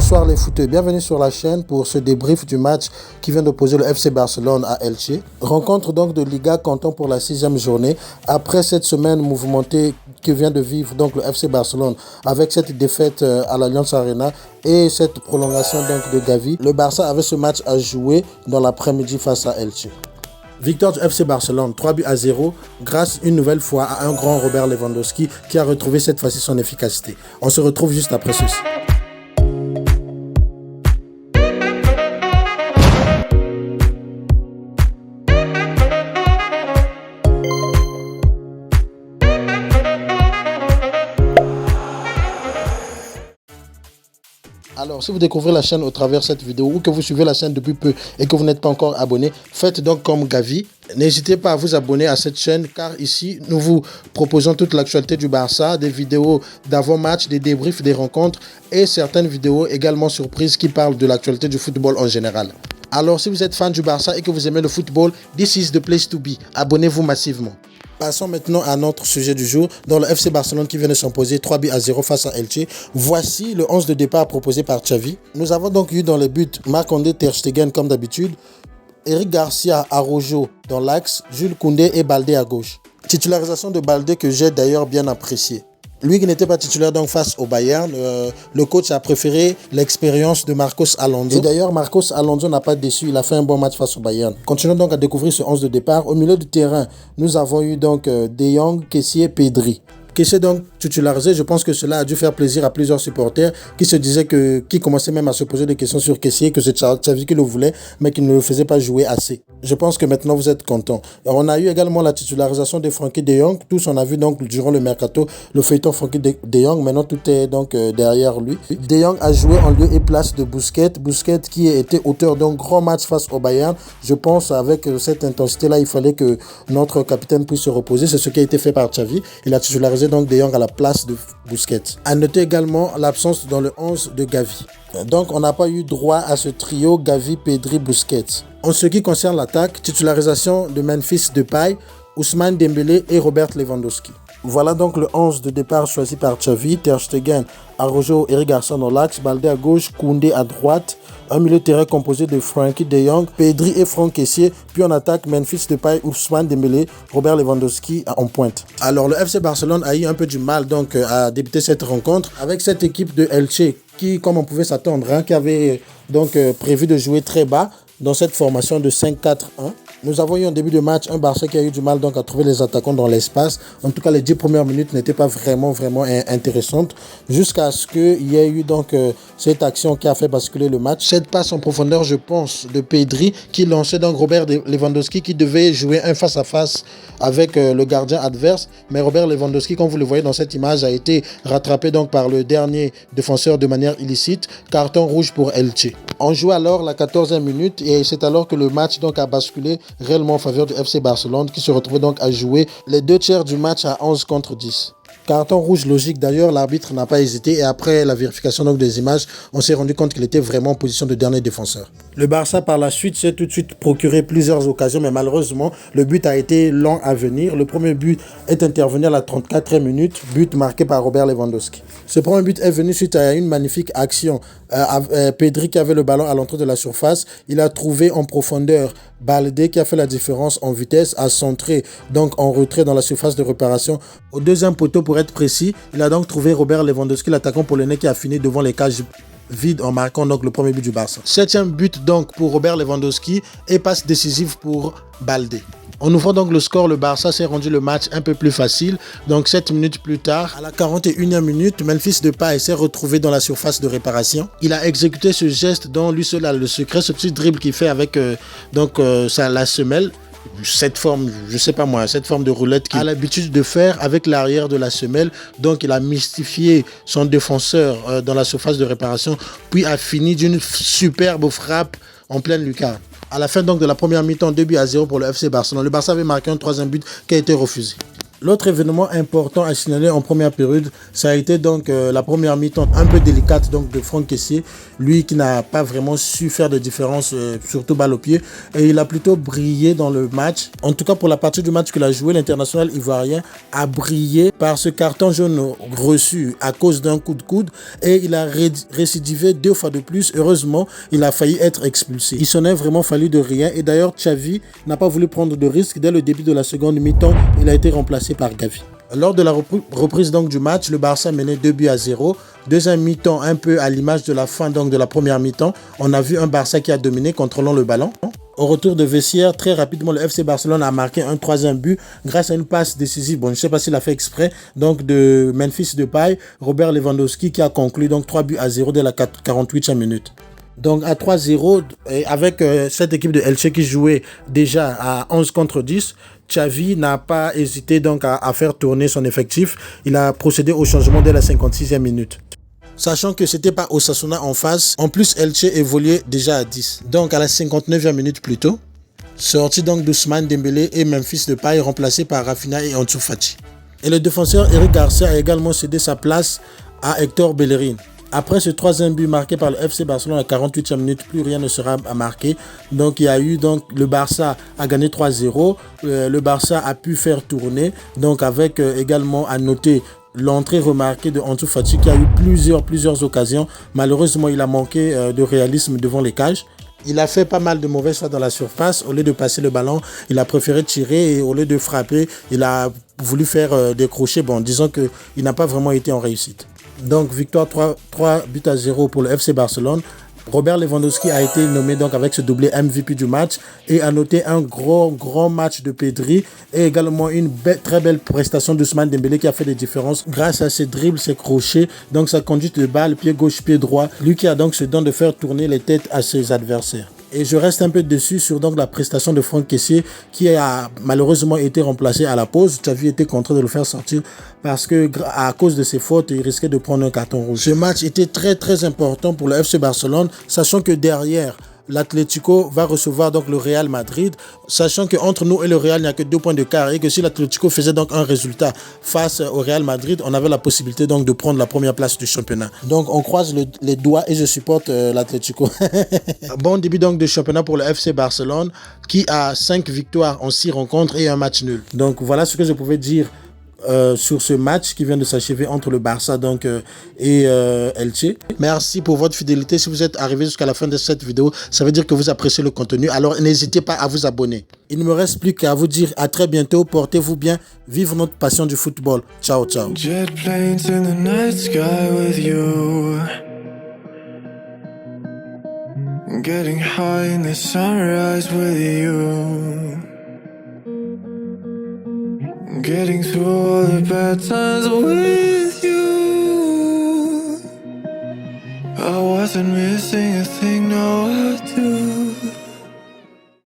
Bonsoir les footeux, bienvenue sur la chaîne pour ce débrief du match qui vient d'opposer le FC Barcelone à Elche. Rencontre donc de Liga Canton pour la 6e journée. Après cette semaine mouvementée que vient de vivre donc le FC Barcelone avec cette défaite à l'Allianz Arena et cette prolongation donc de Gavi, le Barça avait ce match à jouer dans l'après-midi face à Elche. Victoire du FC Barcelone, 3-0, grâce une nouvelle fois à un grand Robert Lewandowski qui a retrouvé cette fois-ci son efficacité. On se retrouve juste après ceci. Alors, si vous découvrez la chaîne au travers de cette vidéo ou que vous suivez la chaîne depuis peu et que vous n'êtes pas encore abonné, faites donc comme Gavi. N'hésitez pas à vous abonner à cette chaîne car ici, nous vous proposons toute l'actualité du Barça, des vidéos d'avant-match, des débriefs, des rencontres et certaines vidéos également surprises qui parlent de l'actualité du football en général. Alors, si vous êtes fan du Barça et que vous aimez le football, this is the place to be. Abonnez-vous massivement. Passons maintenant à notre sujet du jour, dans le FC Barcelone qui vient de s'imposer 3-0 face à Elche. Voici le 11 de départ proposé par Xavi. Nous avons donc eu dans les buts Marc-André Ter Stegen comme d'habitude, Eric Garcia Araujo dans l'axe, Jules Koundé et Baldé à gauche. Titularisation de Baldé que j'ai d'ailleurs bien appréciée. Lui qui n'était pas titulaire donc face au Bayern, le coach a préféré l'expérience de Marcos Alonso. Et d'ailleurs, Marcos Alonso n'a pas déçu, il a fait un bon match face au Bayern. Continuons donc à découvrir ce 11 de départ. Au milieu du terrain, nous avons eu donc De Jong, Kessié, Pedri. Kessié donc titularisé, je pense que cela a dû faire plaisir à plusieurs supporters qui se disaient qui commençaient même à se poser des questions sur Kessié, que c'est Xavi qui le voulait, mais qui ne le faisait pas jouer assez. Je pense que maintenant vous êtes contents. On a eu également la titularisation de Frenkie de Jong. Tous on a vu donc durant le mercato le feuilleton Frenkie de Jong. Maintenant tout est donc derrière lui. De Jong a joué en lieu et place de Busquets. Busquets qui était auteur d'un grand match face au Bayern. Je pense avec cette intensité-là, il fallait que notre capitaine puisse se reposer. C'est ce qui a été fait par Xavi. Il a titularisé donc De Jong à la place de Busquets. À noter également l'absence dans le 11 de Gavi. Donc on n'a pas eu droit à ce trio Gavi, Pedri, Busquets. En ce qui concerne l'attaque, titularisation de Memphis Depay, Ousmane Dembélé et Robert Lewandowski. Voilà donc le 11 de départ choisi par Xavi. Ter Stegen, Araujo, Eric Garcia dans l'axe, Baldé à gauche, Koundé à droite. Un milieu de terrain composé de Frenkie de Jong, Pedri et Franck Kessié. Puis en attaque, Memphis Depay, Ousmane Dembélé, Robert Lewandowski en pointe. Alors le FC Barcelone a eu un peu du mal donc à débuter cette rencontre avec cette équipe de Elche qui, comme on pouvait s'attendre, qui avait donc prévu de jouer très bas dans cette formation de 5-4-1. Nous avons eu en début de match un Barça qui a eu du mal donc à trouver les attaquants dans l'espace. En tout cas, les 10 premières minutes n'étaient pas vraiment intéressantes jusqu'à ce qu'il y ait eu donc cette action qui a fait basculer le match. Cette passe en profondeur, je pense, de Pedri qui lançait donc Robert Lewandowski qui devait jouer un face-à-face avec le gardien adverse. Mais Robert Lewandowski, comme vous le voyez dans cette image, a été rattrapé donc par le dernier défenseur de manière illicite. Carton rouge pour Elche. On joue alors la 14e minute et c'est alors que le match donc a basculé réellement en faveur du FC Barcelone qui se retrouvait donc à jouer les 2/3 du match à 11 contre 10. Carton rouge logique d'ailleurs, l'arbitre n'a pas hésité et après la vérification donc des images, on s'est rendu compte qu'il était vraiment en position de dernier défenseur. Le Barça par la suite s'est tout de suite procuré plusieurs occasions mais malheureusement le but a été lent à venir. Le premier but est intervenu à la 34e minute, but marqué par Robert Lewandowski. Ce premier but est venu suite à une magnifique action. Pedri qui avait le ballon à l'entrée de la surface, il a trouvé en profondeur Baldé qui a fait la différence en vitesse, a centré donc en retrait dans la surface de réparation. Au deuxième poteau pour être précis, il a donc trouvé Robert Lewandowski, l'attaquant polonais qui a fini devant les cages vides en marquant donc le premier but du Barça. 7e but donc pour Robert Lewandowski et passe décisive pour Baldé. En ouvrant donc le score, le Barça s'est rendu le match un peu plus facile. Donc 7 minutes plus tard, à la 41e minute, Memphis Depay s'est retrouvé dans la surface de réparation. Il a exécuté ce geste dont lui seul a le secret, ce petit dribble qu'il fait avec la semelle. Cette forme, je sais pas moi, cette forme de roulette qu'il a l'habitude de faire avec l'arrière de la semelle. Donc il a mystifié son défenseur dans la surface de réparation, puis a fini d'une superbe frappe en pleine lucarne. À la fin donc de la première mi-temps, 2-0 pour le FC Barcelone. Le Barça avait marqué un 3e but qui a été refusé. L'autre événement important à signaler en première période, ça a été donc la première mi-temps un peu délicate donc de Franck Kessié, lui qui n'a pas vraiment su faire de différence, surtout balle au pied, et il a plutôt brillé dans le match. En tout cas pour la partie du match qu'il a joué, l'international ivoirien a brillé par ce carton jaune reçu à cause d'un coup de coude et il a récidivé 2 fois de plus. Heureusement, il a failli être expulsé. Il s'en est vraiment fallu de rien et d'ailleurs Xavi n'a pas voulu prendre de risque. Dès le début de la seconde mi-temps, il a été remplacé par Gavi. Lors de la reprise donc du match, le Barça menait 2-0. Deuxième mi-temps, un peu à l'image de la fin donc de la première mi-temps, on a vu un Barça qui a dominé, contrôlant le ballon. Au retour de vestiaire, très rapidement, le FC Barcelone a marqué un troisième but grâce à une passe décisive. Bon, je ne sais pas s'il a fait exprès, donc de Memphis Depay, Robert Lewandowski qui a conclu donc 3-0 dès la 48e minute. Donc à 3-0, avec cette équipe de Elche qui jouait déjà à 11 contre 10, Xavi n'a pas hésité donc à faire tourner son effectif. Il a procédé au changement dès la 56e minute. Sachant que c'était pas Osasuna en face, en plus Elche évoluait déjà à 10. Donc à la 59e minute plus tôt, sorti donc d'Ousmane Dembélé et Memphis Depay remplacé par Rafinha et Ansu Fati. Et le défenseur Eric Garcia a également cédé sa place à Hector Bellerin. Après ce troisième but marqué par le FC Barcelone à la 48e minute, plus rien ne sera marqué. Donc il y a eu donc le Barça a gagné 3-0. Le Barça a pu faire tourner. Donc avec également à noter l'entrée remarquée de Ansu Fati qui a eu plusieurs occasions. Malheureusement, il a manqué de réalisme devant les cages. Il a fait pas mal de mauvais choix dans la surface. Au lieu de passer le ballon, il a préféré tirer et au lieu de frapper, il a voulu faire des crochets. Bon, disons qu'il n'a pas vraiment été en réussite. Donc, victoire 3-0 pour le FC Barcelone. Robert Lewandowski a été nommé donc avec ce doublé MVP du match et a noté un grand match de Pedri et également une très belle prestation d'Ousmane Dembélé qui a fait des différences grâce à ses dribbles, ses crochets, donc sa conduite de balle, pied gauche, pied droit, lui qui a donc ce don de faire tourner les têtes à ses adversaires. Et je reste un peu dessus sur donc la prestation de Franck Kessié qui a malheureusement été remplacé à la pause. Xavi était contraint de le faire sortir parce que à cause de ses fautes, il risquait de prendre un carton rouge. Ce match était très important pour le FC Barcelone, sachant que derrière, l'Atlético va recevoir donc le Real Madrid, sachant qu'entre nous et le Real, il n'y a que 2 points d'écart et que si l'Atlético faisait donc un résultat face au Real Madrid, on avait la possibilité donc de prendre la première place du championnat. Donc on croise les doigts et je supporte l'Atlético. Bon début donc de championnat pour le FC Barcelone qui a 5 victoires en 6 rencontres et un match nul. Donc voilà ce que je pouvais dire sur ce match qui vient de s'achever entre le Barça donc, et Elche. Merci pour votre fidélité. Si vous êtes arrivé jusqu'à la fin de cette vidéo, ça veut dire que vous appréciez le contenu. Alors n'hésitez pas à vous abonner. Il ne me reste plus qu'à vous dire à très bientôt. Portez-vous bien. Vive notre passion du football. Ciao, ciao. Jet planes in the night sky with you. Getting high in the sunrise with you. Getting through all the bad times with you. I wasn't missing a thing.